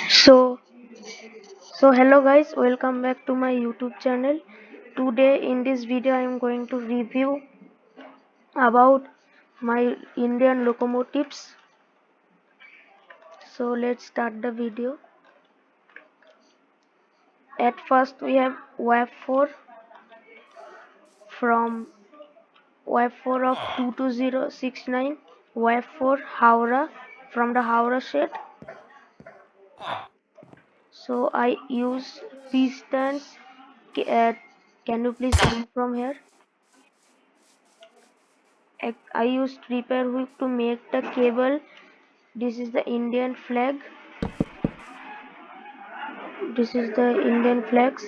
So, so hello guys, welcome back to my YouTube channel. Today in this video I am going to review about my Indian locomotives. So let's start the video. At first we have wave 4 from wave 4 of 22069, wave 4 Howrah from the Howrah shed. So I use pistons. Uh, can you please move from here? I used repair hook to make the cable. This is the Indian flag. This is the Indian flags.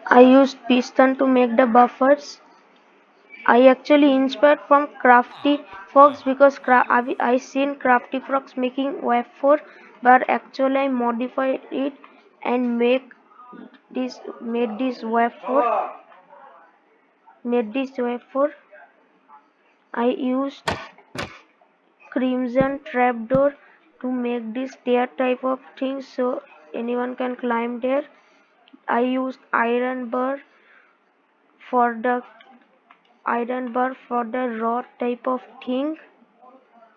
I used piston to make the buffers. I actually inspired from Crafty Fox because I seen Crafty Fox making wave 4, but actually I modified it and made this wave 4. Made this wave 4. I used Crimson trapdoor to make this stair type of thing so anyone can climb there. I used for the iron bar for the rod type of thing.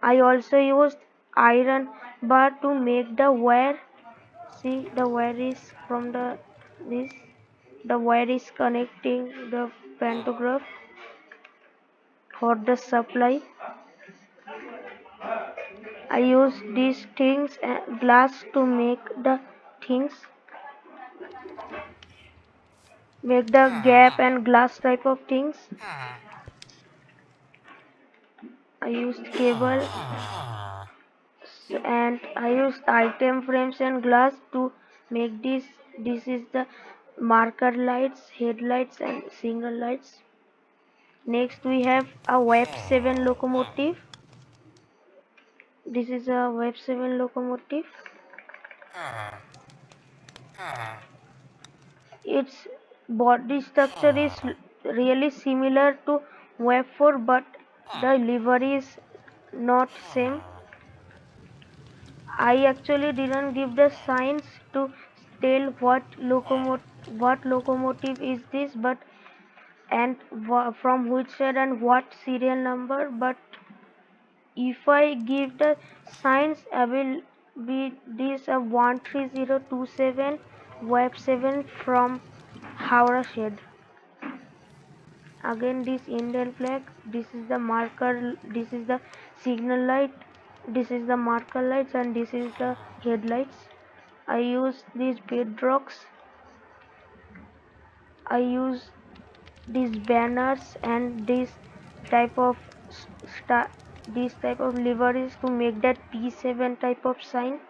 I also used iron bar to make the wire. See the wire is from this. The wire is connecting the pantograph for the supply. I use these things and glass to make the gap and glass type of things. I used cable and I used item frames and glass to make this. This is the marker lights, headlights and signal lights. Next we have a Web 7 locomotive. This is a Web 7 locomotive. Its body structure is really similar to Web 4 but the livery is not same. I actually didn't give the signs to tell what locomotive is this, but and from which side and what serial number. But if I give the signs, I will be this a 13027 Web 7 from Howrah shed. Again this Indian flag. This is the marker. This is the signal light. This is the marker lights and this is the headlights. I use these bedrocks. I use these banners and type of star this type of liveries to make that P7 type of sign,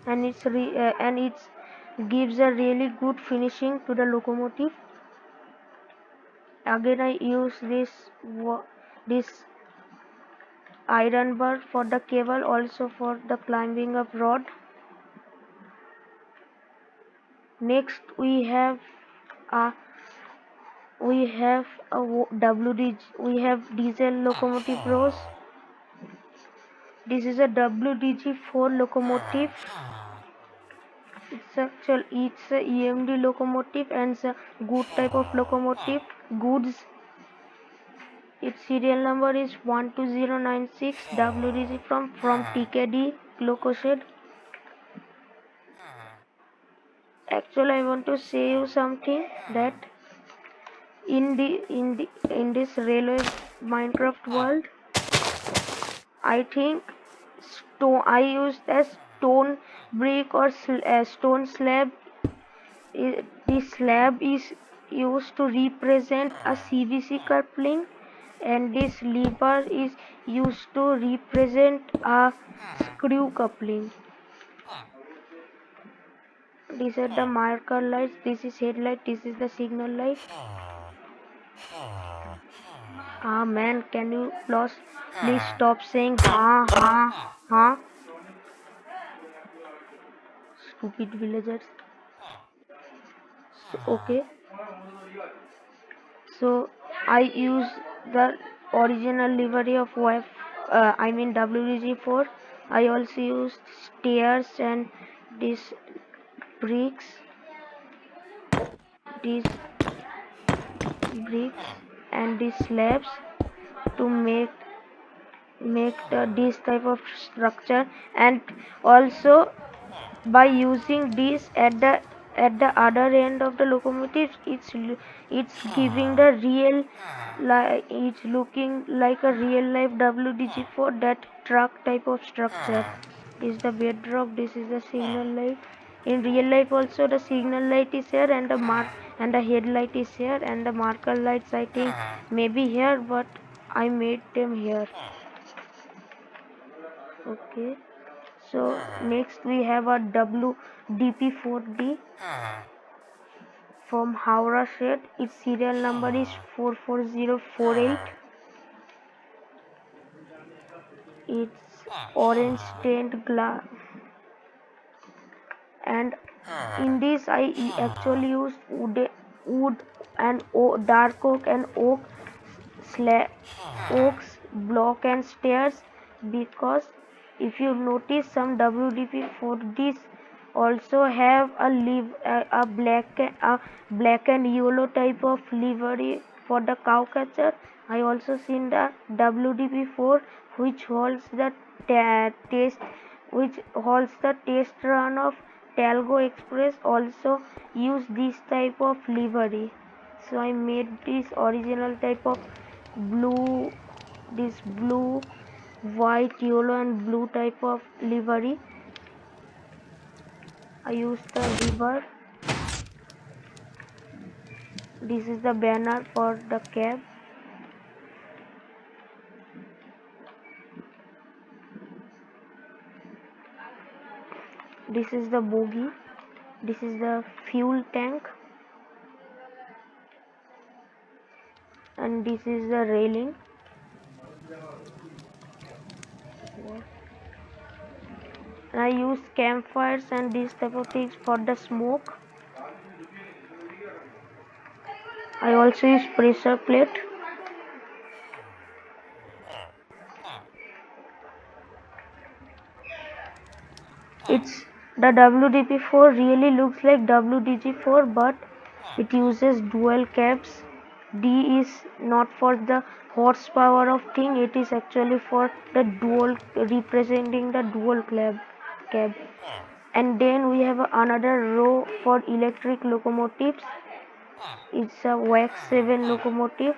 and it's gives a really good finishing to the locomotive. Again I use this iron bar for the cable, also for the climbing up rod. Next a a WD we have diesel locomotive rose. This is a WDG4 locomotive. It's a EMD locomotive and it's a good type of locomotive. Goods. Its serial number is 12096 WDG from TKD Locoshed. Actually, I want to say you something that in this railway Minecraft world, I think I used a stone brick or a stone slab. This slab is used to represent a CVC coupling, and this lever is used to represent a screw coupling. These are the marker lights. This is headlight. This is the signal light. Ah man, can you please stop saying ha? Stupid villagers. So, okay. So I use the original livery of WDG4. I also used stairs and these bricks, these bricks and these slabs to make this type of structure. And also by using this at the other end of the locomotive, it's giving the real, like it's looking like a real life WDG4, that truck type of structure is the bedrock. This is the signal light. In real life also the signal light is here, and the mark and the headlight is here, and the marker lights I think maybe here, but I made them here. Okay, so next we have a WDP4D from Howrah Shed. Its serial number is 44048. It's orange stained glass, and in this I actually used wood and dark oak and oaks block and stairs, because if you notice some WDP4Ds also have a black and yellow type of livery for the cow catcher. I also seen the WDP4 which holds the test which holds the test run of Talgo Express also use this type of livery. So I made this original type of blue, this blue, white, yellow and blue type of livery. I used the river. This is the banner for the cab. This is the bogie. This is the fuel tank. And this is the railing. And I use campfires and these type of things for the smoke. I also use pressure plate. It's the WDP4 really looks like WDG4, but it uses dual cabs. D is not for the horsepower of thing, it is actually for the dual, representing the dual cab. And then we have another row for electric locomotives. It's a WAX 7 locomotive.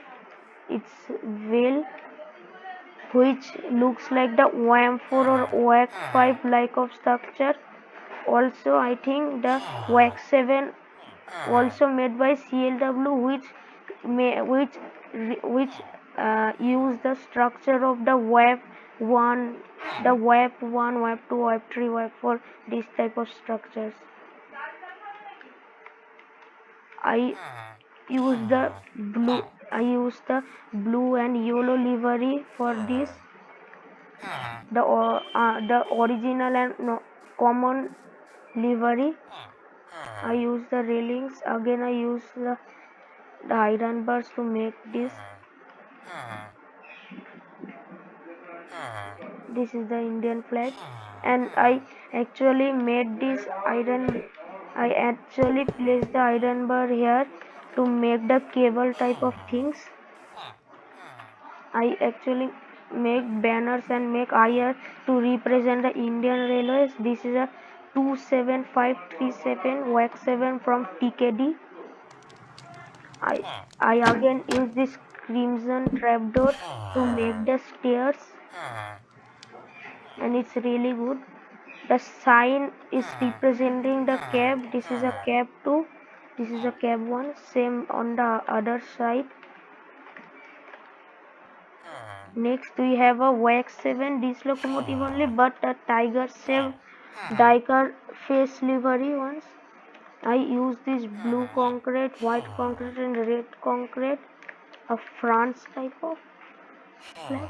It's wheel which looks like the WAM4 or WAX 5 like of structure. Also I think the WAX 7 also made by CLW, which use the structure of the WAP 1, the WAP 1, WAP 2, WAP 3, WAP 4, these type of structures. I use the blue and yellow livery for this. The original and common livery. I use the railings. Again I use the iron bars to make this. This is the Indian flag, and I actually made this iron. I actually placed the iron bar here to make the cable type of things. I actually make banners and make IR to represent the Indian Railways. This is a 27537 WAX 7 from TKD. I again use this crimson trapdoor to make the stairs, and it's really good. The sign is representing the cab. This is a cab 2. This is a cab 1. Same on the other side. Next we have a WAX 7 this locomotive only, but a tiger face livery ones. I use this blue concrete, white concrete and red concrete, a France type of flag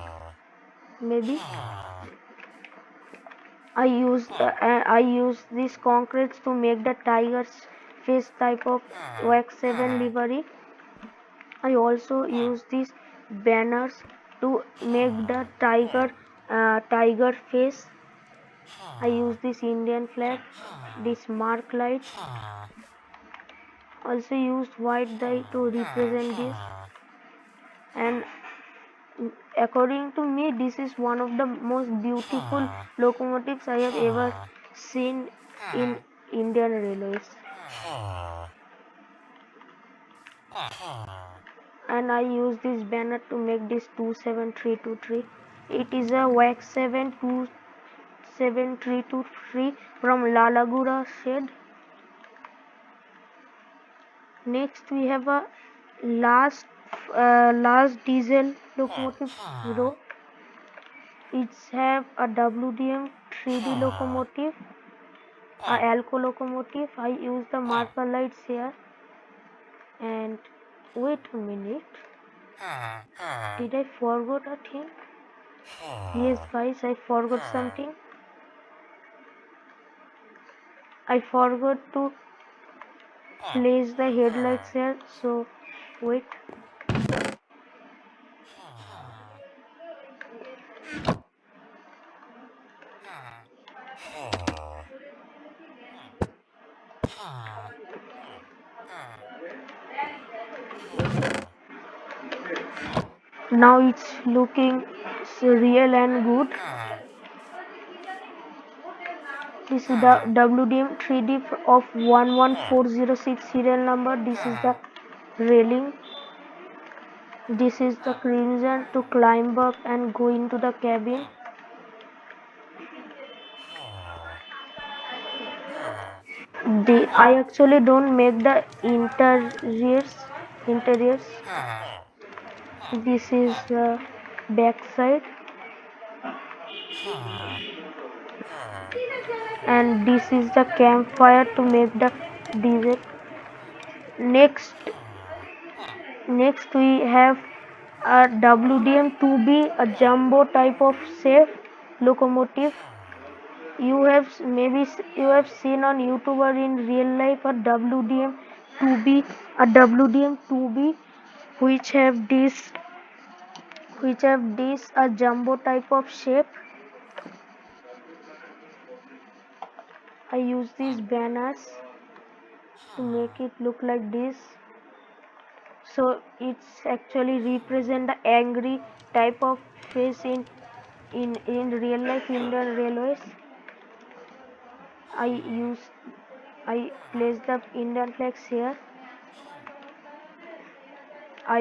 maybe. I use these concretes to make the tiger's face type of WAX 7 livery. I also use these banners to make the tiger face. I use this Indian flag, this mark lights. Also used white dye to represent this, and according to me this is one of the most beautiful locomotives I have ever seen in Indian Railways. And I use this banner to make this 27323. It is a wax 7 27323 from Lalagura shed. Next we have a last diesel locomotive row. It's have a WDM 3D locomotive, a Alco locomotive. I use the marker lights here. And wait a minute, did I forgot a thing? Yes guys, I forgot something. I forgot to place the headlights here, so wait. Now it's looking real and good. This is the WDM 3D of 11406 serial number. This is the railing. This is the crimson to climb up and go into the cabin. I actually don't make the interiors. This is the back side, and this is the campfire to make the diesel. Next we have a WDM-2B, a jumbo type of safe locomotive. You have seen on YouTube or in real life a WDM-2B, which have this a jumbo type of shape. I use these banners to make it look like this. So it's actually represent the angry type of face in real life Indian Railways. I place the Indian flags here. I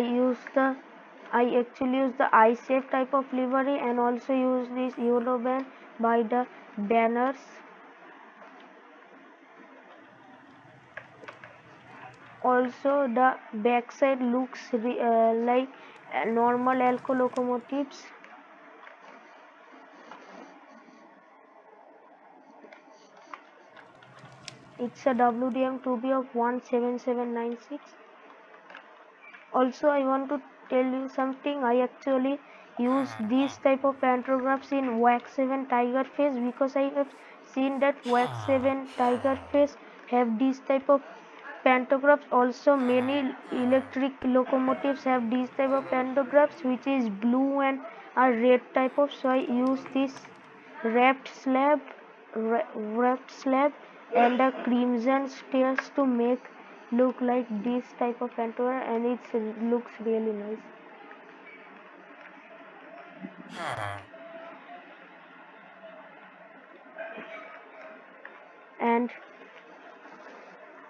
actually use the I-shape type of livery and also use this yellow band by the banners. Also the backside looks like normal Alco locomotives. It's a WDM-2B of 17796. Also I want to tell you something. I actually use these type of pantographs in wax 7 tiger face because I have seen that wax 7 tiger face have these type of pantographs. Also many electric locomotives have these type of pantographs which is blue and a red type of. So I use this wrapped slab and the crimson stairs to make look like this type of pantograph, and it looks really nice. And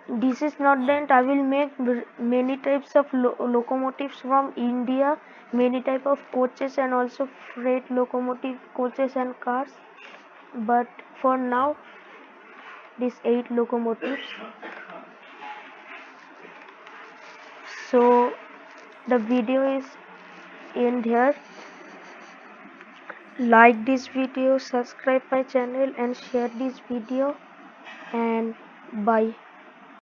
this is not the end. I will make many types of locomotives from India, many type of coaches and also freight locomotive coaches and cars. But for now, these 8 locomotives. So the video is end here. Like this video, subscribe my channel and share this video, and bye.